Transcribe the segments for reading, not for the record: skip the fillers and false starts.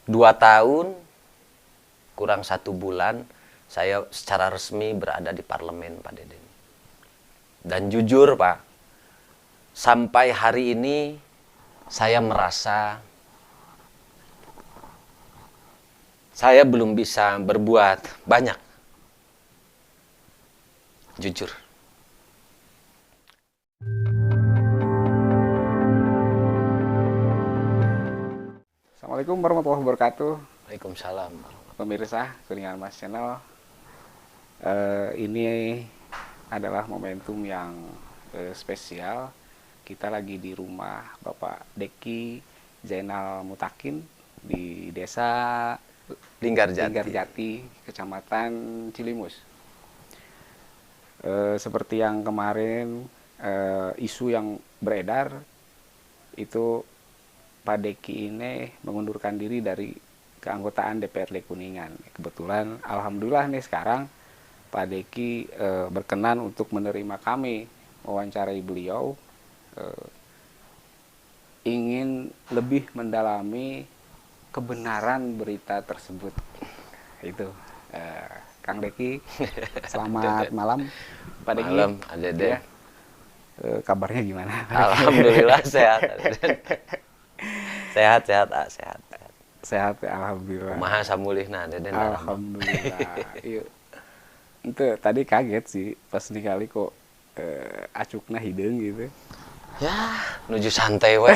2 tahun kurang 1 bulan saya secara resmi berada di parlemen, Pak Deden. Dan jujur, Pak, sampai hari ini saya merasa saya belum bisa berbuat banyak. Jujur. Assalamualaikum warahmatullahi wabarakatuh. Waalaikumsalam. Pemirsa Kuningan Mas Channel, ini adalah momentum yang spesial. Kita lagi di rumah Bapak Deki Zainal Mutakin di desa Linggarjati, Kecamatan Cilimus. Seperti yang kemarin isu yang beredar itu, Pak Deki ini mengundurkan diri dari keanggotaan DPRD Kuningan. Kebetulan alhamdulillah nih sekarang Pak Deki berkenan untuk menerima kami mewawancarai beliau, ingin lebih mendalami kebenaran berita tersebut. Itu Kang Deki, selamat malam Pak Deki. Malam, Deden. Ya. Kabarnya gimana? Alhamdulillah sehat. Sehat, sehat. Sehat ya, alhamdulillah. Kumaha samulihna Deden. Alhamdulillah. Iya. Itu tadi kaget sih pas kali kok acukna hideung gitu. Ya, menuju santai we.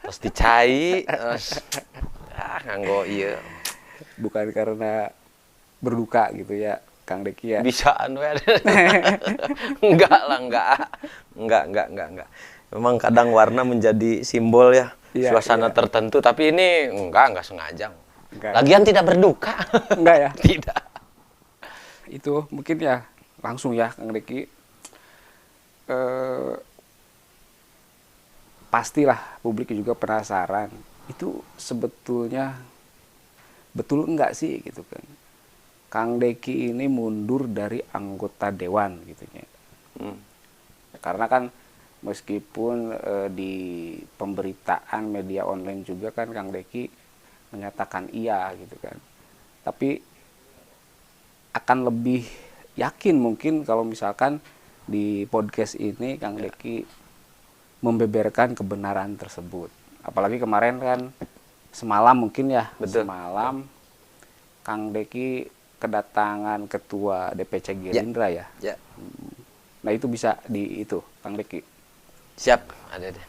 Terus dicai, terus nganggo ieu. Bukan karena berduka gitu ya, Kang Deki ya. Bisaan we. Enggak lah, enggak. Memang kadang warna menjadi simbol ya, suasana tertentu, tapi ini enggak sengaja. Lagian tidak berduka. Enggak ya? Tidak. Itu mungkin ya langsung ya Kang Deki. Pastilah publik juga penasaran. Itu sebetulnya betul enggak sih gitu kan? Kang Deki ini mundur dari anggota dewan gitu ya. Karena kan meskipun di pemberitaan media online juga kan Kang Deki menyatakan iya gitu kan. Tapi akan lebih yakin mungkin kalau misalkan di podcast ini Kang Deki membeberkan kebenaran tersebut. Apalagi kemarin kan semalam mungkin ya. Betul. Semalam Kang Deki kedatangan ketua DPC Gerindra ya. Ya. Nah itu bisa di itu Kang Deki. Siap, ada deh.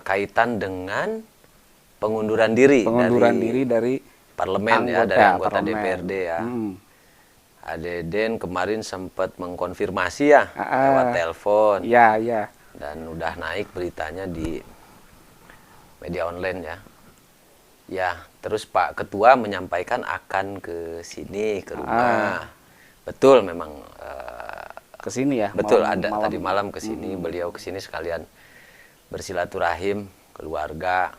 Kaitan dengan pengunduran diri dari parlemen ya, dari anggota parlemen. DPRD ya. Adeden kemarin sempat mengkonfirmasi ya lewat telepon. Iya. Dan udah naik beritanya di media online ya. Ya, terus Pak Ketua menyampaikan akan ke sini, ke rumah. Betul memang ke sini ya. Betul, tadi malam ke sini, beliau ke sini sekalian bersilaturahim keluarga.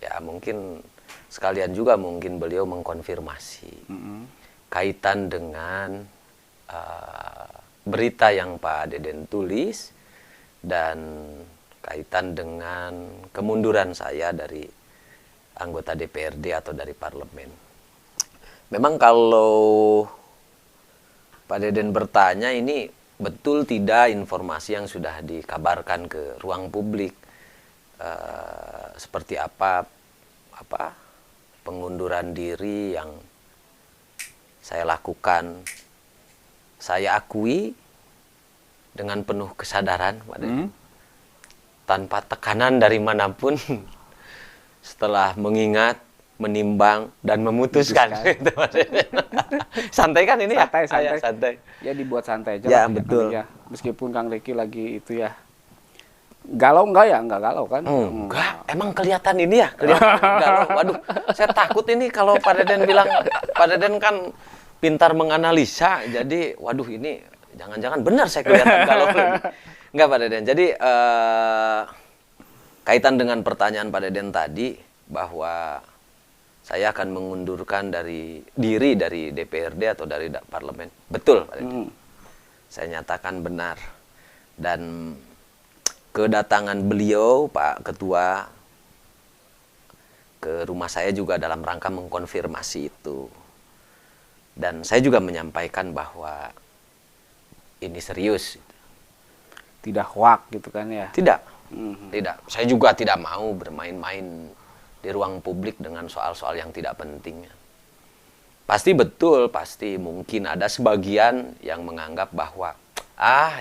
Ya, mungkin sekalian juga mungkin beliau mengkonfirmasi kaitan dengan berita yang Pak Deden tulis dan kaitan dengan kemunduran saya dari anggota DPRD atau dari parlemen. Memang kalau Pak Deden bertanya ini betul tidak informasi yang sudah dikabarkan ke ruang publik, seperti apa pengunduran diri yang saya lakukan, saya akui dengan penuh kesadaran, Pak Deden, tanpa tekanan dari manapun. Setelah mengingat, menimbang dan memutuskan. Gitu, santai kan ini santai. Ya dibuat santai aja. Ya, lah, betul. Ya. Meskipun Kang Deki lagi itu ya. Galau enggak ya? Enggak galau kan? Enggak, emang kelihatan ini ya, galau. Waduh, saya takut ini kalau Pak Deden bilang, Pak Deden kan pintar menganalisa, jadi waduh ini jangan-jangan benar saya kelihatan galau. Enggak Pak Deden, jadi kaitan dengan pertanyaan Pak Deden tadi, bahwa saya akan mengundurkan diri dari DPRD atau dari parlemen. Betul Pak Deden. Saya nyatakan benar. Dan kedatangan beliau, Pak Ketua, ke rumah saya juga dalam rangka mengkonfirmasi itu. Dan saya juga menyampaikan bahwa ini serius. Tidak hoak gitu kan ya. Tidak, tidak. Saya juga tidak mau bermain-main di ruang publik dengan soal-soal yang tidak penting. Pasti betul, pasti mungkin ada sebagian yang menganggap bahwa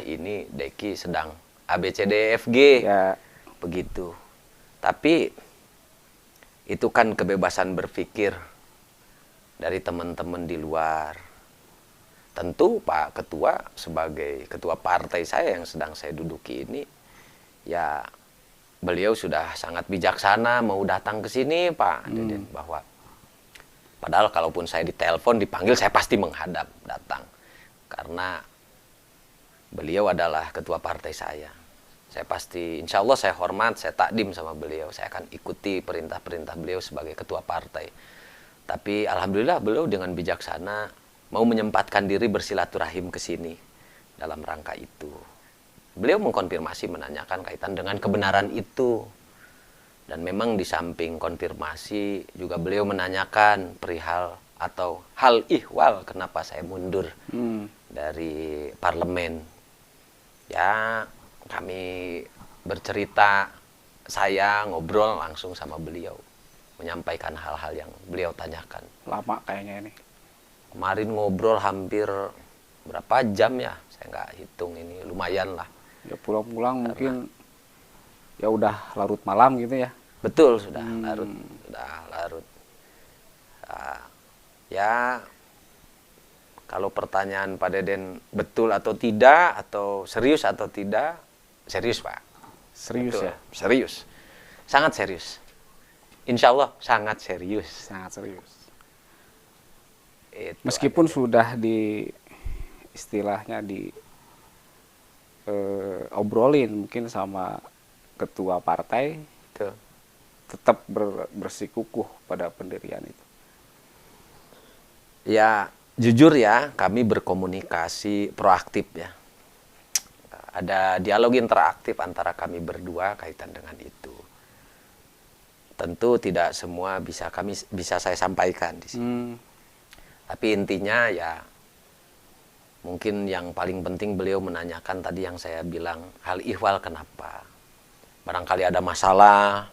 ini Deki sedang ABCDFG, Ya. begitu. Tapi itu kan kebebasan berpikir dari teman-teman di luar. Tentu Pak Ketua sebagai ketua partai saya yang sedang saya duduki ini, ya beliau sudah sangat bijaksana mau datang ke sini Pak Deden, bahwa padahal kalaupun saya ditelepon, dipanggil, saya pasti menghadap datang. Karena beliau adalah ketua partai saya. Saya pasti, insya Allah saya hormat, saya takdim sama beliau. Saya akan ikuti perintah-perintah beliau sebagai ketua partai. Tapi alhamdulillah beliau dengan bijaksana mau menyempatkan diri bersilaturahim ke sini dalam rangka itu. Beliau mengkonfirmasi, menanyakan kaitan dengan kebenaran itu. Dan memang di samping konfirmasi juga beliau menanyakan perihal atau hal ihwal kenapa saya mundur dari parlemen. Ya, kami bercerita, saya ngobrol langsung sama beliau, menyampaikan hal-hal yang beliau tanyakan. Lama kayaknya ini. Kemarin ngobrol hampir berapa jam ya, saya nggak hitung, ini lumayan lah. Ya pulang-pulang mungkin ya udah larut malam gitu ya. Betul, sudah larut. Ya, kalau pertanyaan Pak Deden betul atau tidak, atau serius atau tidak, serius Pak. Serius Betul. ya? Serius. Sangat serius. Insya Allah sangat serius. Sangat serius. Itu Meskipun sudah istilahnya obrolin mungkin sama ketua partai, itu. tetap bersikukuh pada pendirian itu. Ya, jujur ya, kami berkomunikasi proaktif ya. Ada dialog interaktif antara kami berdua kaitan dengan itu. Tentu tidak semua bisa saya sampaikan di sini. Tapi intinya ya, mungkin yang paling penting beliau menanyakan tadi yang saya bilang, hal ihwal kenapa. Barangkali ada masalah,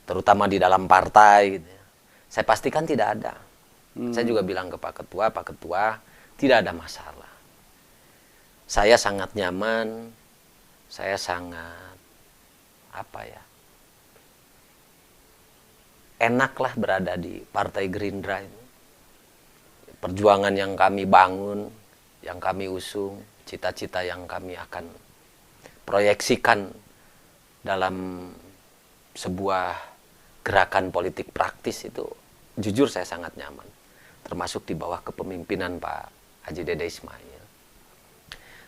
terutama di dalam partai. Gitu. Saya pastikan tidak ada. Saya juga bilang ke Pak Ketua, tidak ada masalah. Saya sangat nyaman, saya sangat, enaklah berada di Partai Gerindra ini. Perjuangan yang kami bangun, yang kami usung, cita-cita yang kami akan proyeksikan dalam sebuah gerakan politik praktis itu, jujur saya sangat nyaman. Termasuk di bawah kepemimpinan Pak Haji Dede Ismail.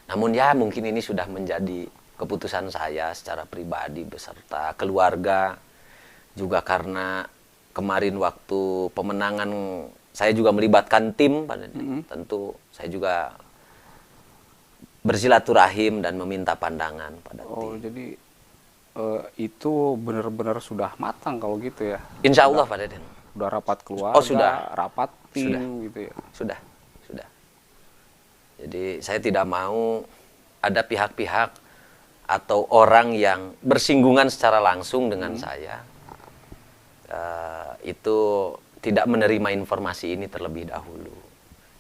Namun ya mungkin ini sudah menjadi keputusan saya secara pribadi beserta keluarga. Juga karena kemarin waktu pemenangan saya juga melibatkan tim, tentu saya juga bersilaturahim dan meminta pandangan pada tim. Oh, jadi itu benar-benar sudah matang kalau gitu ya? Insya Allah Pak Deden. Udah rapat keluarga, sudah. Rapat tim Sudah. gitu ya? Sudah. Jadi saya tidak mau ada pihak-pihak atau orang yang bersinggungan secara langsung dengan saya. Itu tidak menerima informasi ini terlebih dahulu.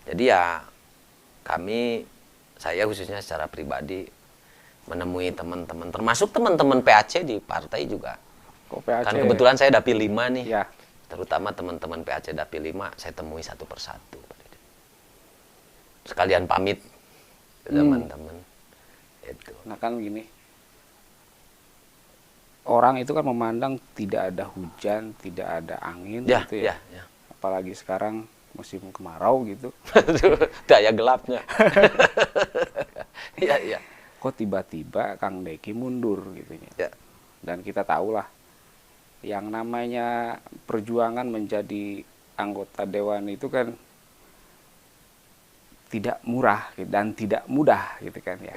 Jadi ya saya khususnya secara pribadi menemui teman-teman, termasuk teman-teman PAC di partai juga. PAC, kan kebetulan saya dapil 5 nih. Ya. Terutama teman-teman PAC dapil 5 saya temui satu persatu. Sekalian pamit ke teman-teman. Itu. Nah kan gini, orang itu kan memandang tidak ada hujan, tidak ada angin gitu ya. Apalagi sekarang musim kemarau gitu. Daya gelapnya. Iya. Kok tiba-tiba Kang Deki mundur gitu ya. Dan kita tahulah yang namanya perjuangan menjadi anggota dewan itu kan tidak murah dan tidak mudah gitu kan ya.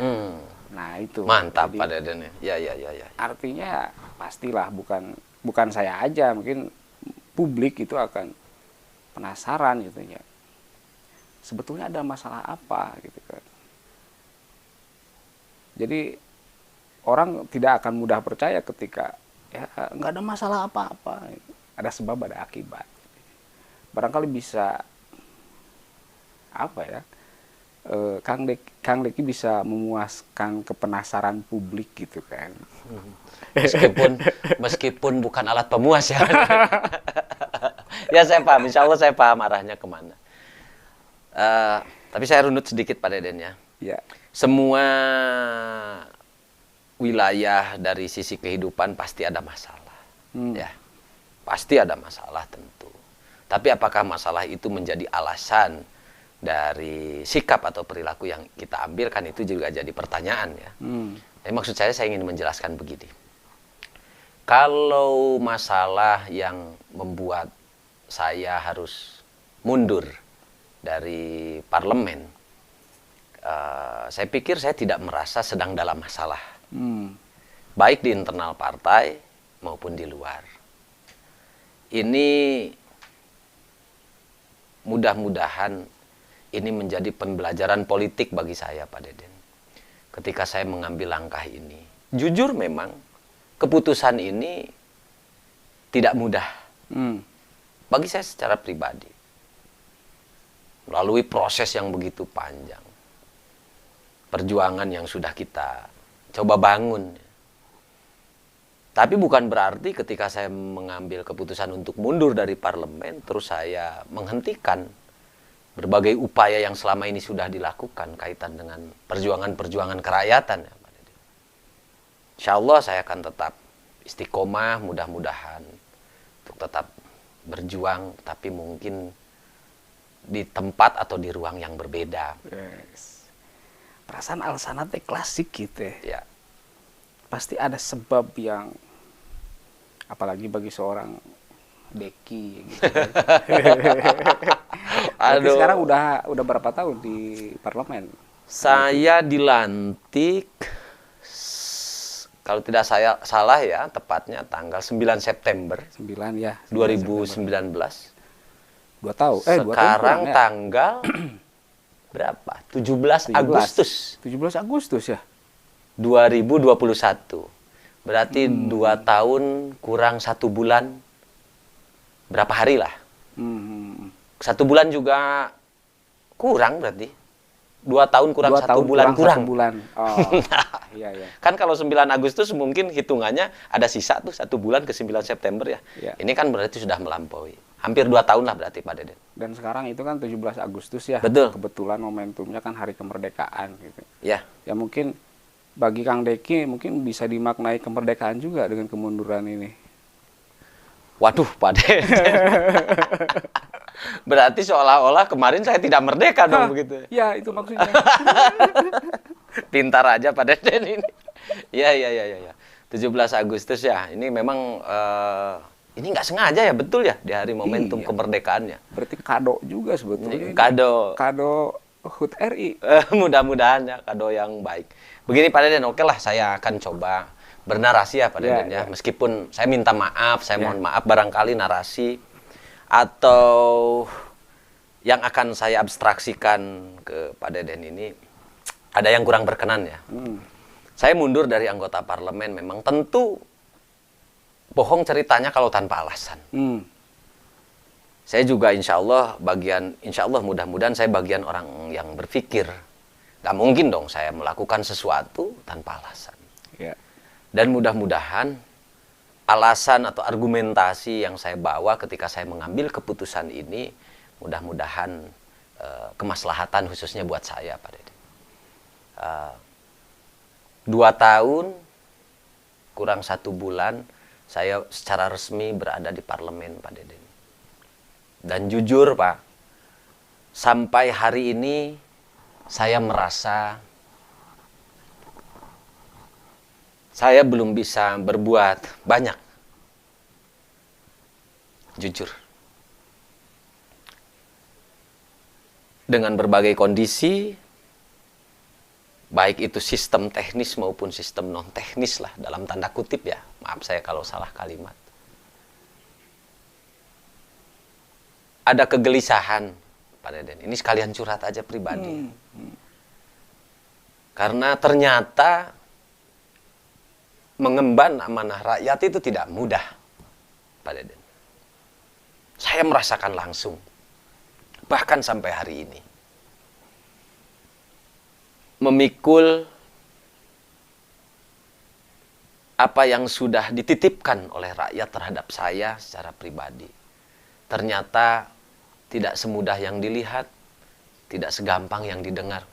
Nah itu. Mantap pada Deden. Ya. Artinya pastilah bukan saya aja, mungkin publik itu akan penasaran gitu ya. Sebetulnya ada masalah apa gitu kan. Jadi orang tidak akan mudah percaya ketika ya nggak ada masalah apa-apa. Ada sebab, ada akibat. Barangkali bisa apa ya? Kang Deki bisa memuaskan kepenasaran publik gitu kan. Meskipun bukan alat pemuas ya. Ya saya paham, insya Allah saya paham arahnya kemana. Tapi saya runut sedikit Pak Deden ya. Ya. Semua wilayah dari sisi kehidupan pasti ada masalah. Ya, pasti ada masalah tentu. Tapi apakah masalah itu menjadi alasan dari sikap atau perilaku yang kita ambil, kan itu juga jadi pertanyaan ya. Jadi maksud saya ingin menjelaskan begini. Kalau masalah yang membuat saya harus mundur dari parlemen, saya pikir saya tidak merasa sedang dalam masalah. Baik di internal partai maupun di luar. Ini mudah-mudahan ini menjadi pembelajaran politik bagi saya, Pak Deden. Ketika saya mengambil langkah ini, jujur memang keputusan ini tidak mudah. Bagi saya secara pribadi. Melalui proses yang begitu panjang. Perjuangan yang sudah kita coba bangun. Tapi bukan berarti ketika saya mengambil keputusan untuk mundur dari parlemen, terus saya menghentikan berbagai upaya yang selama ini sudah dilakukan kaitan dengan perjuangan-perjuangan kerakyatan. Insya Allah saya akan tetap istiqomah, mudah-mudahan untuk tetap berjuang, tapi mungkin di tempat atau di ruang yang berbeda. Yes. Perasaan alasan teh klasik gitu ya. Pasti ada sebab yang, apalagi bagi seorang Deki gitu. Aduh. Sekarang udah berapa tahun di parlemen? Saya dilantik, kalau tidak saya salah ya, tepatnya tanggal 9 September 9 ya 2019. 2 tahun. Sekarang tanggal berapa? 17 Agustus. 17 Agustus ya. 2021. Berarti 2 tahun kurang 1 bulan. Berapa hari lah? 1 bulan juga kurang berarti. 2 tahun kurang 1 bulan kurang. 1 bulan. Oh, iya, iya. Kan kalau 9 Agustus mungkin hitungannya ada sisa tuh 1 bulan ke 9 September ya. Ya. Ini kan berarti sudah melampaui. Hampir 2 tahun lah berarti Pak Deden. Dan sekarang itu kan 17 Agustus ya. Betul. Kebetulan momentumnya kan hari kemerdekaan gitu. Ya. Ya mungkin bagi Kang Deki mungkin bisa dimaknai kemerdekaan juga dengan kemunduran ini. Waduh, Pak Deden. Berarti seolah-olah kemarin saya tidak merdeka dong begitu. Ya, itu maksudnya. Pintar aja Pak Deden ini. Ya. 17 Agustus ya. Ini memang ini nggak sengaja ya, betul ya, di hari momentum kemerdekaannya. Berarti kado juga sebetulnya. Kado HUT RI. Mudah-mudahan ya, kado yang baik. Begini Pak Deden, oke lah, saya akan coba bernarasi ya Pak Deden ya. Meskipun saya minta maaf, saya mohon maaf barangkali narasi atau yang akan saya abstraksikan ke Pak Deden ini ada yang kurang berkenan ya. Saya mundur dari anggota parlemen memang tentu bohong ceritanya kalau tanpa alasan. Saya juga insya Allah mudah-mudahan saya bagian orang yang berpikir. Gak mungkin dong saya melakukan sesuatu tanpa alasan. Ya. Dan mudah-mudahan alasan atau argumentasi yang saya bawa ketika saya mengambil keputusan ini, mudah-mudahan kemaslahatan khususnya buat saya Pak Deden. 2 tahun kurang 1 bulan saya secara resmi berada di parlemen Pak Deden. Dan jujur Pak, sampai hari ini saya merasa saya belum bisa berbuat banyak. Jujur. Dengan berbagai kondisi, baik itu sistem teknis maupun sistem non teknis lah dalam tanda kutip ya. Maaf saya kalau salah kalimat. ada kegelisahan, Pak Deden. Ini sekalian curhat aja pribadi. Karena ternyata mengemban amanah rakyat itu tidak mudah, Pak Deden. Saya merasakan langsung, bahkan sampai hari ini. Memikul apa yang sudah dititipkan oleh rakyat terhadap saya secara pribadi. Ternyata tidak semudah yang dilihat, tidak segampang yang didengar.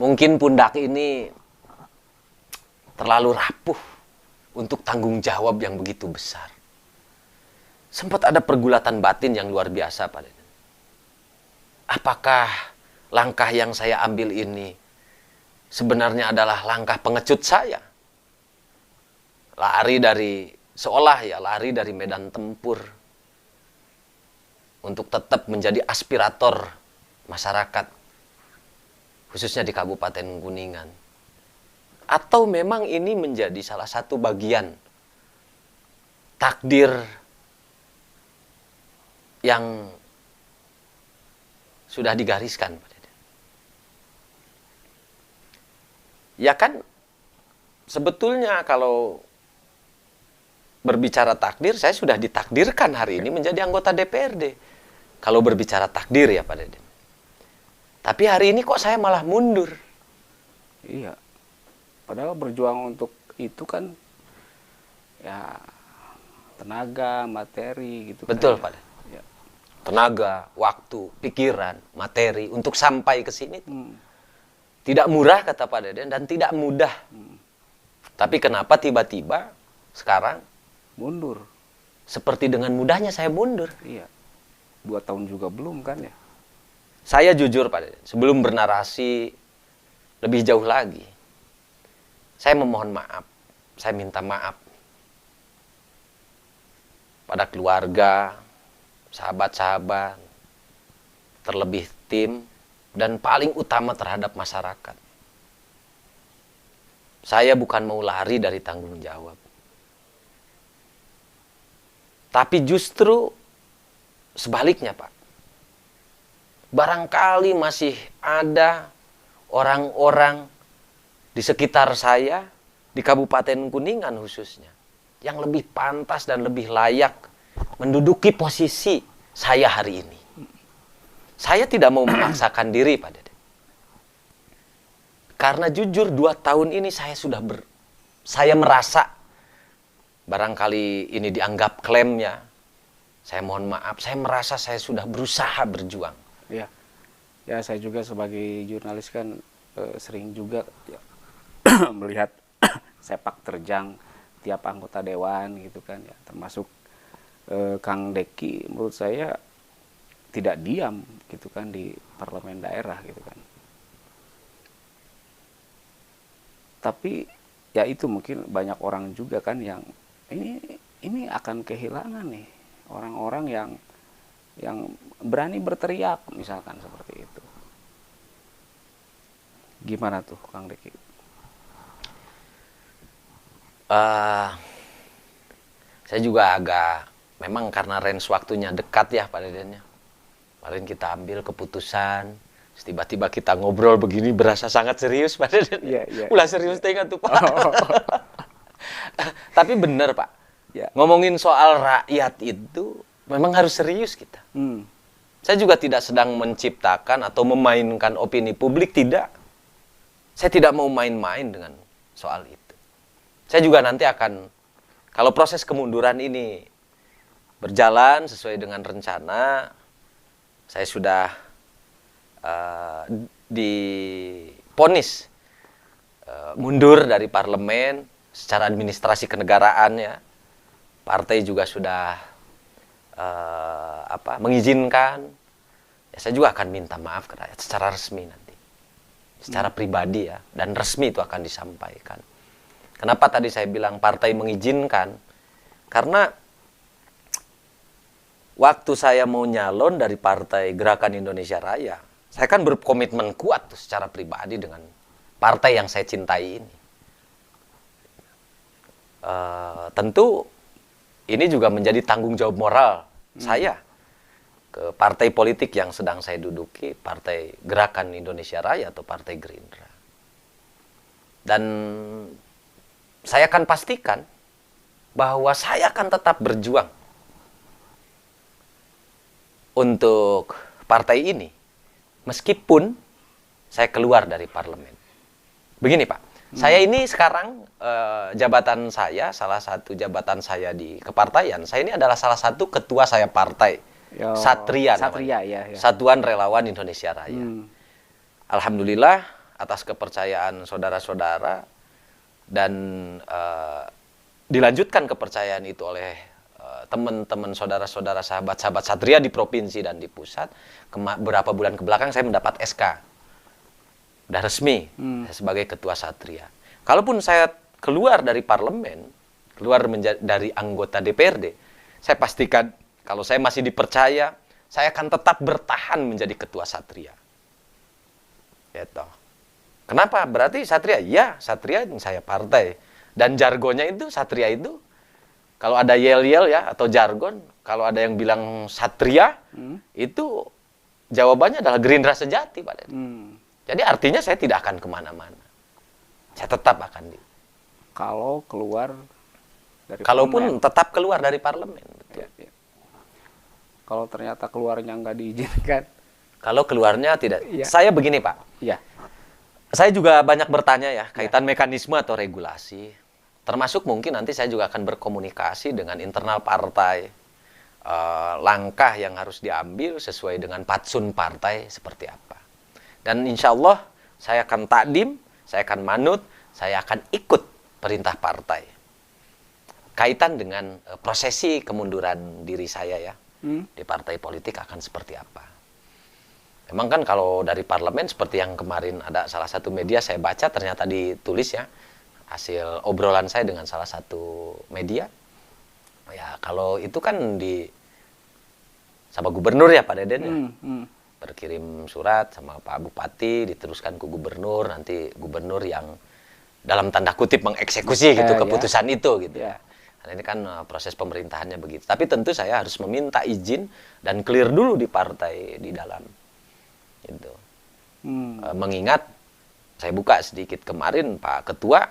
Mungkin pundak ini terlalu rapuh untuk tanggung jawab yang begitu besar. Sempat ada pergulatan batin yang luar biasa, Pak Deden. Apakah langkah yang saya ambil ini sebenarnya adalah langkah pengecut saya? Lari dari medan tempur untuk tetap menjadi aspirator masyarakat, khususnya di Kabupaten Kuningan. Atau memang ini menjadi salah satu bagian takdir yang sudah digariskan, Pak Deden. Ya kan, sebetulnya kalau berbicara takdir, saya sudah ditakdirkan hari ini menjadi anggota DPRD. Kalau berbicara takdir ya Pak Deden. Tapi hari ini kok saya malah mundur. Iya. Padahal berjuang untuk itu kan ya tenaga, materi gitu. Betul kan. Pak Deden. Ya. Tenaga, waktu, pikiran, materi untuk sampai ke sini. Tidak murah kata Pak Deden dan tidak mudah. Tapi kenapa tiba-tiba sekarang Mundur. seperti dengan mudahnya saya mundur? Iya. 2 tahun juga belum kan ya? Saya jujur Pak Deden, sebelum bernarasi lebih jauh lagi, saya memohon maaf. Saya minta maaf pada keluarga, sahabat-sahabat, terlebih tim, dan paling utama terhadap masyarakat. Saya bukan mau lari dari tanggung jawab. Tapi justru sebaliknya, Pak. Barangkali masih ada orang-orang di sekitar saya, di Kabupaten Kuningan khususnya, yang lebih pantas dan lebih layak menduduki posisi saya hari ini. Saya tidak mau memaksakan diri, Pak Deden. Karena jujur 2 tahun ini saya merasa, barangkali ini dianggap klaimnya, saya mohon maaf, saya merasa saya sudah berusaha berjuang. Ya, ya saya juga sebagai jurnalis kan sering juga ya, melihat sepak terjang tiap anggota dewan gitu kan ya, termasuk Kang Deki menurut saya tidak diam gitu kan di parlemen daerah gitu kan. Tapi ya itu mungkin banyak orang juga kan yang ini akan kehilangan nih orang-orang yang berani berteriak misalkan seperti itu. Gimana tuh Kang Deki? Saya juga memang karena range waktunya dekat ya Pak Dedennya. Kemarin kita ambil keputusan, tiba-tiba kita ngobrol begini berasa sangat serius Pak Deden. Iya. Ulah serius tengah tuh Pak. Tapi benar Pak, Ya. ngomongin soal rakyat itu memang harus serius kita. Saya juga tidak sedang menciptakan atau memainkan opini publik, tidak. Saya tidak mau main-main dengan soal itu. Saya juga nanti akan, kalau proses kemunduran ini berjalan sesuai dengan rencana, saya sudah divonis mundur dari parlemen secara administrasi kenegaraannya. Partai juga sudah mengizinkan. Ya, saya juga akan minta maaf ke rakyat secara resmi nanti, secara pribadi ya, dan resmi itu akan disampaikan. Kenapa tadi saya bilang partai mengizinkan? Karena waktu saya mau nyalon dari Partai Gerakan Indonesia Raya, saya kan berkomitmen kuat tuh secara pribadi dengan partai yang saya cintai ini. Tentu ini juga menjadi tanggung jawab moral saya ke partai politik yang sedang saya duduki, Partai Gerakan Indonesia Raya atau Partai Gerindra. Dan saya akan pastikan bahwa saya akan tetap berjuang untuk partai ini, meskipun saya keluar dari parlemen. Begini Pak, saya ini sekarang jabatan saya, salah satu jabatan saya di kepartaian, saya ini adalah salah satu ketua saya partai. Satria namanya. Ya. Satuan Relawan Indonesia Raya. Alhamdulillah atas kepercayaan saudara-saudara dan dilanjutkan kepercayaan itu oleh teman-teman saudara-saudara sahabat-sahabat Satria di provinsi dan di pusat. Beberapa bulan kebelakang saya mendapat SK. Udah resmi sebagai ketua Satria. Kalaupun saya keluar dari parlemen, keluar dari anggota DPRD, saya pastikan kalau saya masih dipercaya, saya akan tetap bertahan menjadi ketua Satria. Gitu. Kenapa? Berarti Satria? Ya, Satria saya partai. Dan jargonnya itu, Satria itu, kalau ada yel-yel ya, atau jargon, kalau ada yang bilang Satria, itu jawabannya adalah Gerindra sejati, Pak Deden. Jadi artinya saya tidak akan kemana-mana. Saya tetap akan Kalau keluar dari Kalaupun parlemen. tetap keluar dari parlemen. Betul. Ya. Kalau ternyata keluarnya nggak diizinkan. Kalau keluarnya tidak. Ya. Saya begini Pak. Ya. Saya juga banyak bertanya ya, kaitan mekanisme atau regulasi. Termasuk mungkin nanti saya juga akan berkomunikasi dengan internal partai. Langkah yang harus diambil sesuai dengan patsun partai seperti apa. Dan insya Allah saya akan takdim, saya akan manut, saya akan ikut perintah partai. Kaitan dengan prosesi kemunduran diri saya ya. Di partai politik akan seperti apa. Memang kan kalau dari parlemen seperti yang kemarin ada salah satu media saya baca ternyata ditulis ya, hasil obrolan saya dengan salah satu media. Ya kalau itu kan sama gubernur ya Pak Deden ya. Berkirim surat sama Pak Bupati, diteruskan ke gubernur, nanti gubernur yang dalam tanda kutip mengeksekusi gitu keputusan itu gitu ya. Karena ini kan proses pemerintahannya begitu. Tapi tentu saya harus meminta izin dan clear dulu di partai di dalam. Gitu. Mengingat saya buka sedikit kemarin Pak Ketua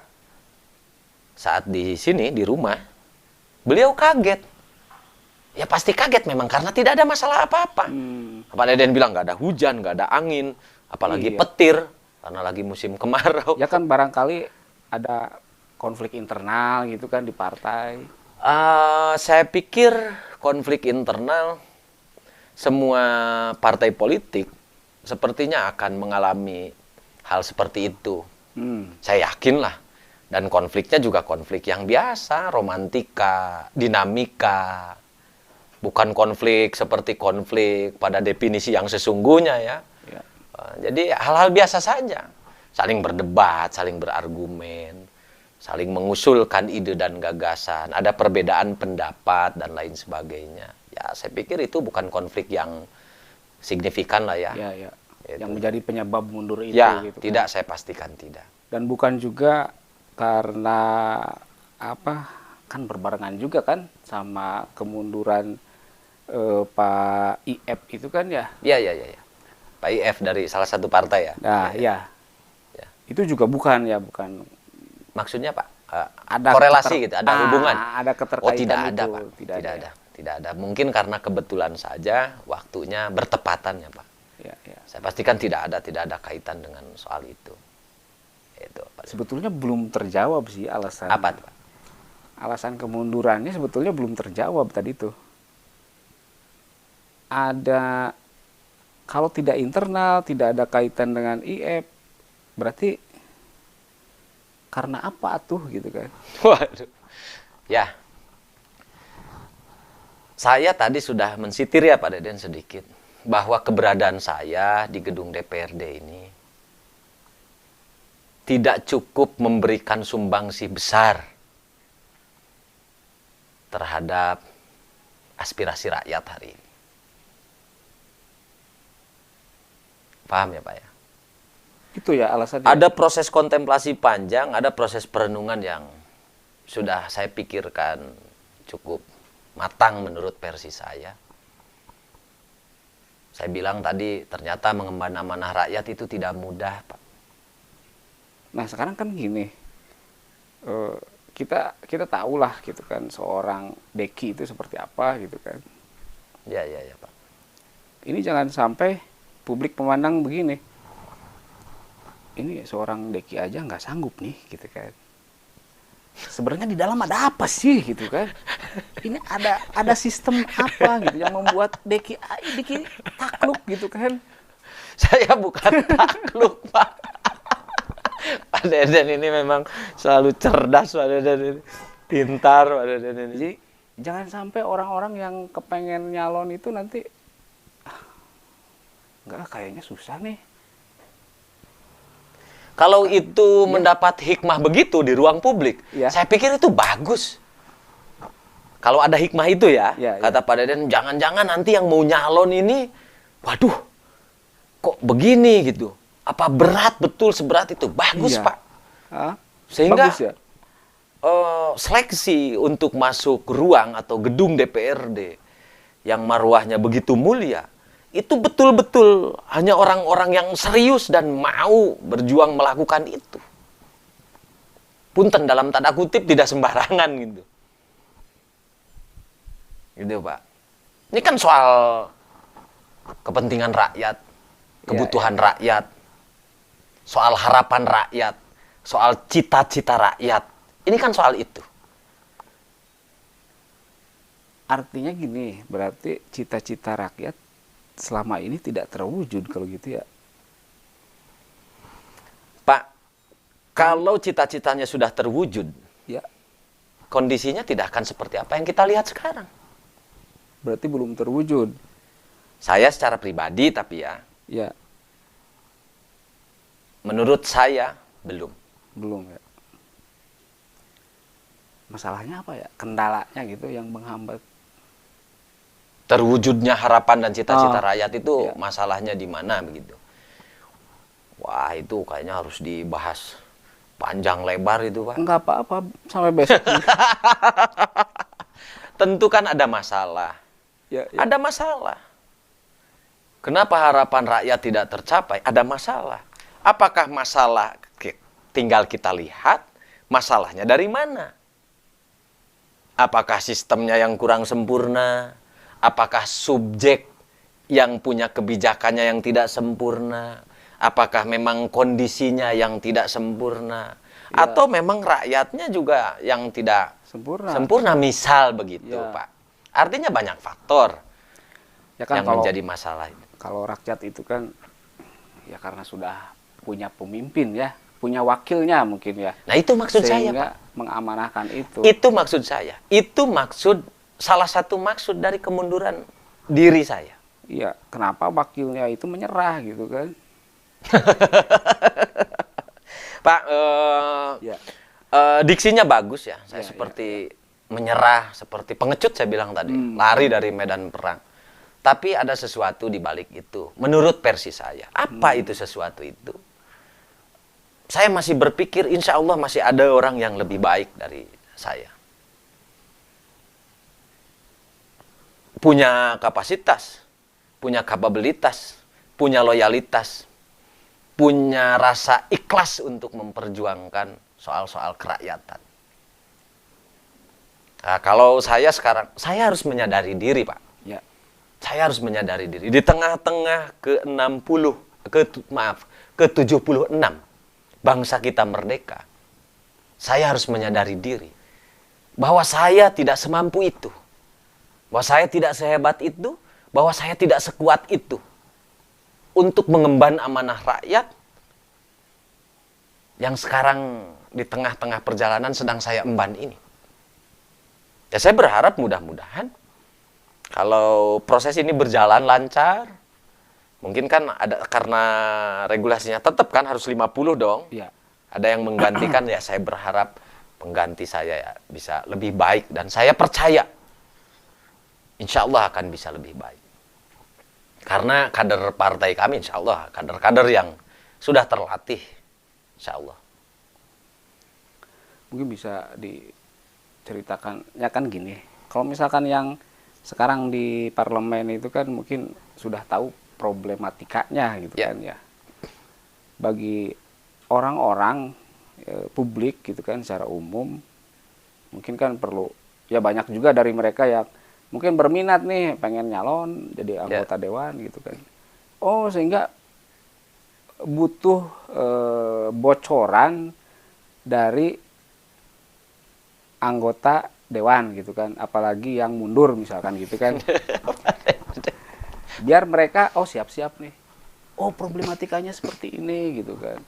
saat di sini di rumah, beliau kaget. Ya pasti kaget memang karena tidak ada masalah apa-apa. Pak Deden bilang nggak ada hujan, nggak ada angin, apalagi petir karena lagi musim kemarau. Ya kan barangkali ada konflik internal gitu kan di partai. Saya pikir konflik internal semua partai politik sepertinya akan mengalami hal seperti itu. Saya yakin lah. Dan konfliknya juga konflik yang biasa, romantika, dinamika. Bukan konflik seperti konflik pada definisi yang sesungguhnya ya. Jadi hal-hal biasa saja. Saling berdebat, saling berargumen, saling mengusulkan ide dan gagasan, ada perbedaan pendapat dan lain sebagainya. Ya, saya pikir itu bukan konflik yang signifikan lah ya. Ya. Yang menjadi penyebab mundur itu ya, gitu. Tidak, saya pastikan tidak. Dan bukan juga karena kan berbarengan juga kan sama kemunduran Pak IF itu kan ya. Iya. Pak IF dari salah satu partai ya. Nah, ya. Itu juga bukan. Maksudnya Pak, ada korelasi gitu, ada hubungan. Ada keterkaitan tidak ada itu. Pak, tidak ada. Mungkin karena kebetulan saja waktunya bertepatan ya Pak. Ya. Saya pastikan tidak ada kaitan dengan soal itu. Itu Pak. Sebetulnya belum terjawab sih alasan. Apa Pak? Alasan kemundurannya sebetulnya belum terjawab tadi tuh. Ada, kalau tidak internal, tidak ada kaitan dengan IF, berarti karena apa tuh gitu kan? Waduh. Ya. Saya tadi sudah mensitir ya Pak Deden sedikit bahwa keberadaan saya di gedung DPRD ini tidak cukup memberikan sumbangsi besar terhadap aspirasi rakyat hari ini. Paham ya Pak ya? Itu ya alasannya. Ada proses kontemplasi panjang, ada proses perenungan yang sudah saya pikirkan cukup matang menurut versi saya. Saya bilang tadi, ternyata mengemban amanah rakyat itu tidak mudah, Pak. Nah sekarang kan gini, kita tahulah gitu kan seorang Deki itu seperti apa gitu kan. Ya, ya, ya, Pak. Ini jangan sampai publik memandang begini, ini seorang Deki aja nggak sanggup nih gitu kan. Sebenarnya di dalam ada apa sih gitu kan? Ini ada sistem apa gitu yang membuat Deki takluk gitu kan? Saya bukan takluk, Pak. Pak Deden ini memang selalu cerdas, Pak Deden ini. Pintar, Pak Deden ini. Jadi jangan sampai orang-orang yang kepengen nyalon itu nanti, enggak kayaknya susah nih. Kalau itu mendapat hikmah begitu di ruang publik, saya pikir itu bagus. Kalau ada hikmah itu ya, kata Pak Deden, jangan-jangan nanti yang mau nyalon ini, waduh, kok begini gitu. Apa berat betul seberat itu? Bagus, Pak. Sehingga bagus, ya? Seleksi untuk masuk ruang atau gedung DPRD yang marwahnya begitu mulia, itu betul-betul hanya orang-orang yang serius dan mau berjuang melakukan itu. Punten dalam tanda kutip tidak sembarangan gitu. Gitu, Pak. Ini kan soal kepentingan rakyat, kebutuhan rakyat, soal harapan rakyat, soal cita-cita rakyat. Ini kan soal itu. Artinya gini, berarti cita-cita rakyat selama ini tidak terwujud kalau gitu ya? Pak, kalau cita-citanya sudah terwujud, ya, kondisinya tidak akan seperti apa yang kita lihat sekarang. Berarti belum terwujud. Saya secara pribadi tapi ya, menurut saya belum. Belum ya. Masalahnya apa ya? Kendalanya gitu yang menghambat terwujudnya harapan dan cita-cita rakyat itu masalahnya di mana begitu. Wah, itu kayaknya harus dibahas panjang lebar itu, Pak. Enggak apa-apa sampai besok. Tentu kan ada masalah. Ya. Ada masalah. Kenapa harapan rakyat tidak tercapai? Ada masalah. Apakah masalah tinggal kita lihat masalahnya dari mana? Apakah sistemnya yang kurang sempurna? Apakah subjek yang punya kebijakannya yang tidak sempurna? Apakah memang kondisinya yang tidak sempurna? Atau memang rakyatnya juga yang tidak sempurna? Misal begitu, Pak. Artinya banyak faktor yang menjadi masalah. Kalau rakyat itu kan, ya karena sudah punya pemimpin ya, punya wakilnya mungkin ya. Nah itu maksud saya, Pak. Mengamanahkan itu. Itu maksud saya. Itu salah satu maksud dari kemunduran diri saya. Iya, kenapa wakilnya itu menyerah gitu kan? Pak, diksinya bagus ya. Saya seperti menyerah, seperti pengecut saya bilang tadi. Lari dari medan perang. Tapi ada sesuatu di balik itu. Menurut versi saya. Apa itu sesuatu itu? Saya masih berpikir insya Allah masih ada orang yang lebih baik dari saya. Punya kapasitas, punya kapabilitas, punya loyalitas, punya rasa ikhlas untuk memperjuangkan soal-soal kerakyatan. Nah, kalau saya sekarang, saya harus menyadari diri, Pak. Ya. Saya harus menyadari diri. Di tengah-tengah ke-76 bangsa kita merdeka, saya harus menyadari diri bahwa saya tidak semampu itu. Bahwa saya tidak sehebat itu, bahwa saya tidak sekuat itu untuk mengemban amanah rakyat yang sekarang di tengah-tengah perjalanan sedang saya emban ini. Ya saya berharap mudah-mudahan kalau proses ini berjalan lancar, mungkin kan ada karena regulasinya tetap kan harus 50 dong. Ya. Ada yang menggantikan ya saya berharap pengganti saya ya bisa lebih baik dan saya percaya insya Allah akan bisa lebih baik. Karena kader partai kami insya Allah, kader-kader yang sudah terlatih, insya Allah. Mungkin bisa diceritakan, ya kan gini, kalau misalkan yang sekarang di parlemen itu kan mungkin sudah tahu problematikanya gitu Ya. kan ya. Bagi orang-orang publik gitu kan secara umum mungkin kan perlu ya, banyak juga dari mereka yang mungkin berminat nih pengen nyalon jadi anggota dewan gitu kan. Oh, sehingga butuh bocoran dari anggota dewan gitu kan, apalagi yang mundur misalkan gitu kan. Biar mereka siap-siap nih. Oh, problematikanya seperti ini gitu kan.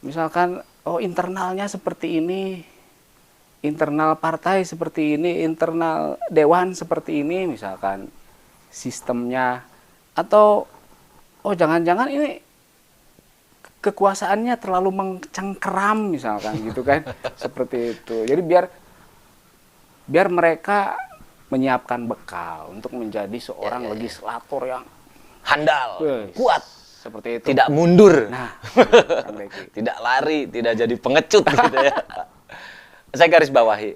Misalkan internalnya seperti ini, internal partai seperti ini, internal dewan seperti ini misalkan sistemnya, atau jangan-jangan ini kekuasaannya terlalu mencengkeram misalkan gitu kan. Seperti itu. Jadi biar mereka menyiapkan bekal untuk menjadi seorang legislator yang handal, kuat, seperti itu. tidak mundur, Nah, tidak lari, tidak jadi pengecut gitu ya. Saya garis bawahi,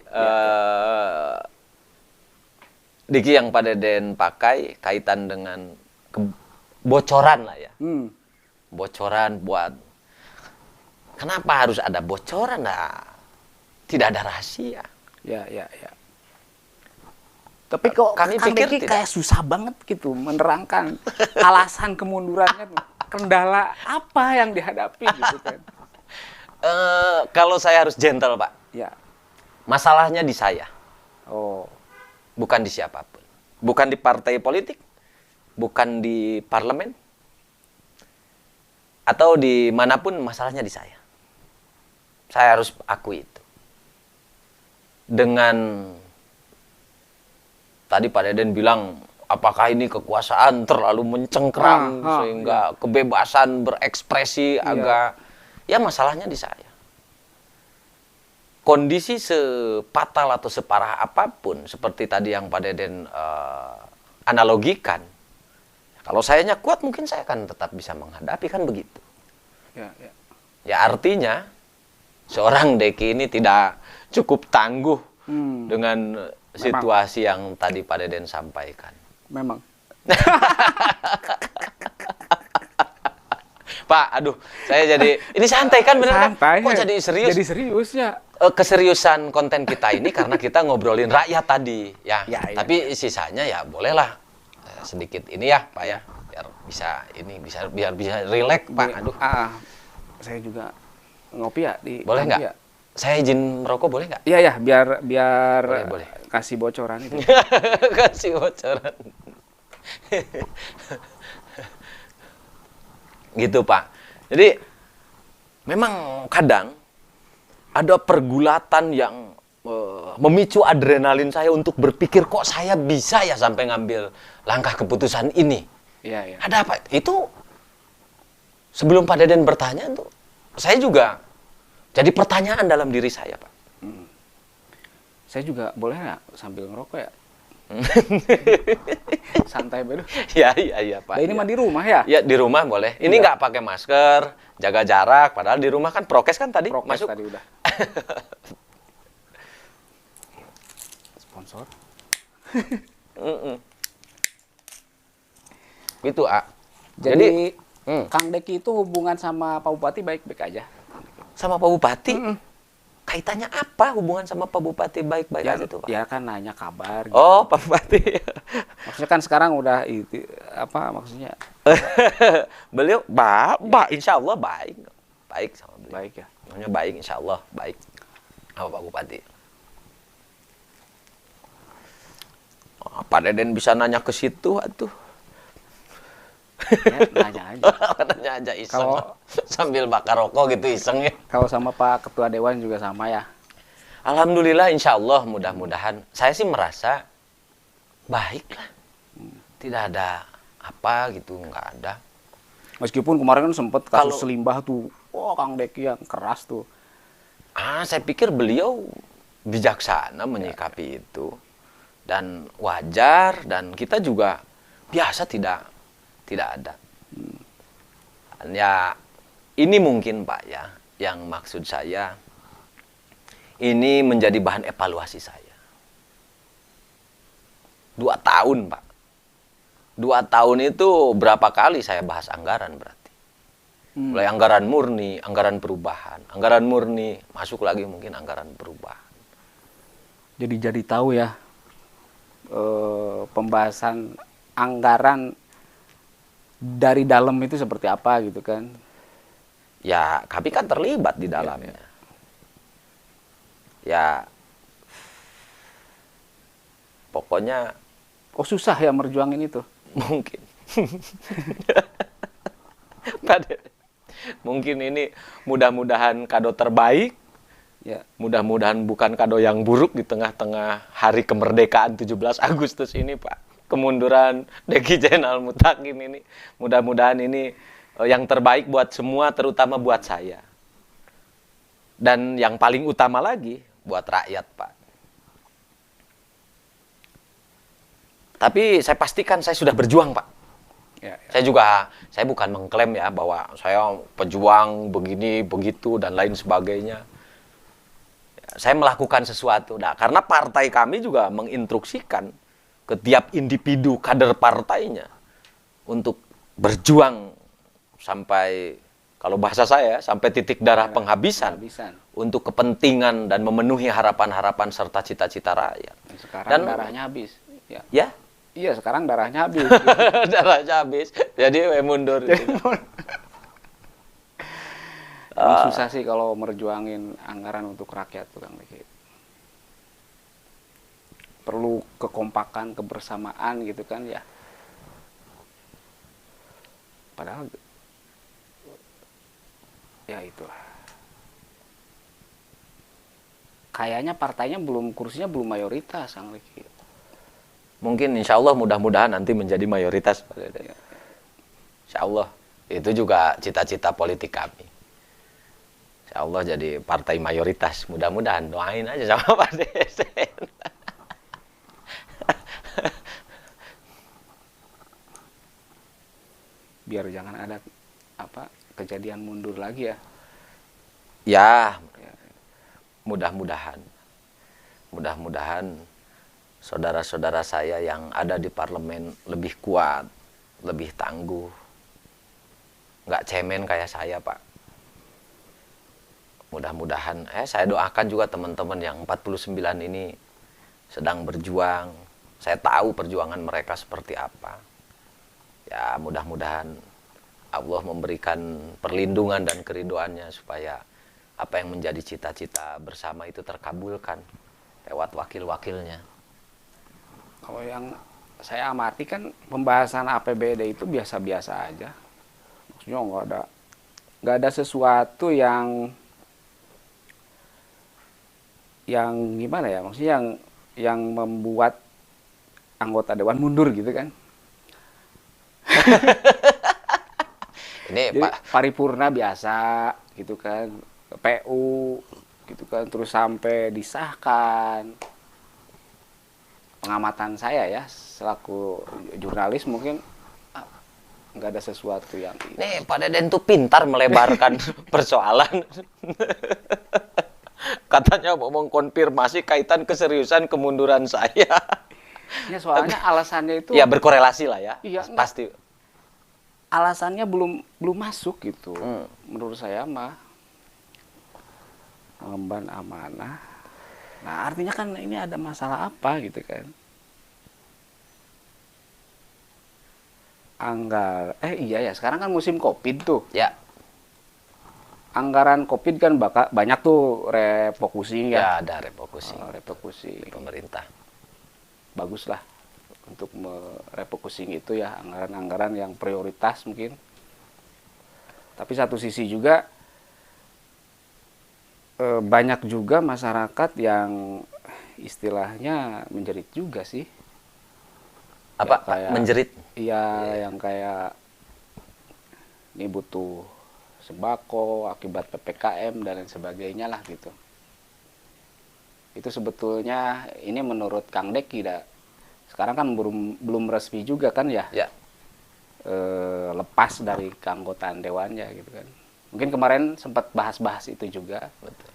Diki yang Pak Deden pakai kaitan dengan bocoran lah ya. Bocoran buat, kenapa harus ada bocoran? Nah, tidak ada rahasia. Ya. Tapi kok kami Kang pikir Deki kayak susah banget gitu menerangkan alasan kemundurannya tuh. Kendala apa yang dihadapi gitu kan. Kalau saya harus gentle, Pak. Ya. Masalahnya di saya. Oh. Bukan di siapapun. Bukan di partai politik, bukan di parlemen, atau di manapun, masalahnya di saya. Saya harus akui itu. Dengan tadi Pak Deden bilang, apakah ini kekuasaan terlalu mencengkeram sehingga kebebasan berekspresi agak, ya masalahnya di saya. Kondisi sepatal atau separah apapun, seperti tadi yang Pak Deden analogikan, kalau sayanya kuat mungkin saya akan tetap bisa menghadapi, kan begitu. Ya artinya, seorang Deki ini tidak cukup tangguh dengan situasi yang tadi Pak Deden sampaikan. Memang. Pak, aduh, saya jadi, ini santai kan bener santai, kan? Kok jadi serius? Jadi serius ya. Keseriusan konten kita ini karena kita ngobrolin rakyat tadi, ya. Tapi sisanya ya bolehlah sedikit ini ya, Pak ya, biar bisa rileks, Pak. Aduh. Saya juga ngopi ya di. Boleh nggak? Ya? Saya izin merokok boleh nggak? Iya ya, biar boleh. Kasih bocoran itu. Kasih bocoran. Gitu, Pak. Jadi memang kadang ada pergulatan yang memicu adrenalin saya untuk berpikir, kok saya bisa ya sampai ngambil langkah keputusan ini. Iya. Ada apa? Itu sebelum Pak Deden bertanya tuh, saya juga jadi pertanyaan dalam diri saya, Pak. Saya juga boleh nggak sambil ngerokok ya? Santai bener. Iya Pak. Nah, ini mah di rumah ya? Ya di rumah boleh. Ini nggak pakai masker, jaga jarak. Padahal di rumah kan prokes kan tadi Prokes masuk. tadi udah. Sponsor. Gitu, A. Jadi Kang Deki itu hubungan sama Pak Bupati baik-baik aja? Sama Pak Bupati? Kaitannya apa hubungan sama Pak Bupati baik-baik aja tuh, Pak? Ya kan nanya kabar. Gitu. Oh, Pak Bupati. Maksudnya kan sekarang udah itu apa maksudnya? Beliau insya Allah baik sama beliau. Baik ya. Namanya baik, insya Allah baik sama Pak Bupati. Pak Deden bisa nanya ke situ, atuh. Ya, nanya aja. Nanya aja iseng. Sambil bakar rokok gitu iseng ya. Kalau sama Pak Ketua Dewan juga sama ya? Alhamdulillah, insya Allah mudah-mudahan. Saya sih merasa baik lah. Tidak ada apa gitu, nggak ada. Meskipun kemarin kan sempat kasus selimbah tuh. Kang Deki yang keras tuh. Saya pikir beliau bijaksana menyikapi itu. Dan wajar, dan kita juga biasa tidak ada. Ya, ini mungkin Pak ya, yang maksud saya, ini menjadi bahan evaluasi saya. 2 tahun Pak. 2 tahun itu berapa kali saya bahas anggaran berarti. Mulai anggaran murni, anggaran perubahan, anggaran murni, masuk lagi mungkin anggaran perubahan. Jadi tahu ya pembahasan anggaran dari dalam itu seperti apa gitu kan. Ya, kami kan terlibat di dalamnya. Ya, pokoknya susah ya merjuangin itu. mungkin. Mungkin ini mudah-mudahan kado terbaik. Ya. Mudah-mudahan bukan kado yang buruk di tengah-tengah hari kemerdekaan 17 Agustus ini, Pak. Kemunduran Deki Zainal Mutakin ini. Mudah-mudahan ini yang terbaik buat semua, terutama buat saya. Dan yang paling utama lagi, buat rakyat, Pak. Tapi saya pastikan saya sudah berjuang, Pak. Ya. Saya bukan mengklaim ya bahwa saya pejuang begini, begitu, dan lain sebagainya. Saya melakukan sesuatu. Nah, karena partai kami juga menginstruksikan ke tiap individu kader partainya untuk berjuang sampai, kalau bahasa saya, sampai titik darah penghabisan untuk kepentingan dan memenuhi harapan-harapan serta cita-cita rakyat. Sekarang darahnya habis. Ya? Iya, sekarang darahnya habis. Darahnya habis. Jadi mundur. Susah sih kalau merjuangin anggaran untuk rakyat tuh Kang Deki. Perlu kekompakan, kebersamaan gitu kan ya. Padahal ya itulah. Kayaknya partainya kursinya belum mayoritas Kang Deki. Mungkin insya Allah mudah-mudahan nanti menjadi mayoritas. Insya Allah. Itu juga cita-cita politik kami. Insya Allah jadi partai mayoritas. Mudah-mudahan, doain aja sama Pak Desen. Biar jangan ada kejadian mundur lagi ya. Ya, mudah-mudahan. Mudah-mudahan saudara-saudara saya yang ada di parlemen lebih kuat, lebih tangguh. Nggak cemen kayak saya, Pak. Mudah-mudahan, saya doakan juga teman-teman yang 49 ini sedang berjuang. Saya tahu perjuangan mereka seperti apa. Ya, mudah-mudahan Allah memberikan perlindungan dan keriduannya supaya apa yang menjadi cita-cita bersama itu terkabulkan lewat wakil-wakilnya. Kalau yang saya amati kan pembahasan APBD itu biasa-biasa aja. Maksudnya nggak ada sesuatu yang gimana ya, maksudnya yang membuat anggota dewan mundur gitu kan. Ini jadi, Pak, paripurna biasa gitu kan, PU gitu kan, terus sampai disahkan. Pengamatan saya ya selaku jurnalis mungkin nggak ada sesuatu yang nih Pak Deden tuh pintar melebarkan persoalan. Katanya mau mengkonfirmasi kaitan keseriusan kemunduran saya. Ya soalnya alasannya itu ya berkorelasi lah ya. Iya, pasti. Alasannya belum masuk gitu. Menurut saya mah mengemban amanah. Nah, artinya kan ini ada masalah apa gitu kan. Iya ya, sekarang kan musim Covid tuh. Ya. Anggaran Covid kan banyak tuh refocusing ya. Ya, ada refocusing. Refocusing pemerintah. Bagus lah untuk refocusing itu ya, anggaran-anggaran yang prioritas mungkin. Tapi satu sisi juga banyak juga masyarakat yang istilahnya menjerit juga sih. Apa? Ya, kayak, menjerit? Iya, yang kayak ini butuh sembako akibat PPKM dan lain sebagainya lah gitu. Itu sebetulnya ini menurut Kang Deki sekarang kan belum resmi juga kan ya. Ya. Lepas dari keanggotaan dewannya gitu kan. Mungkin kemarin sempat bahas-bahas itu juga. Betul.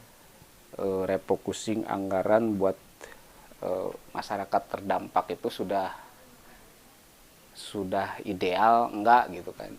Refocusing anggaran buat masyarakat terdampak itu sudah sudah ideal enggak gitu kan.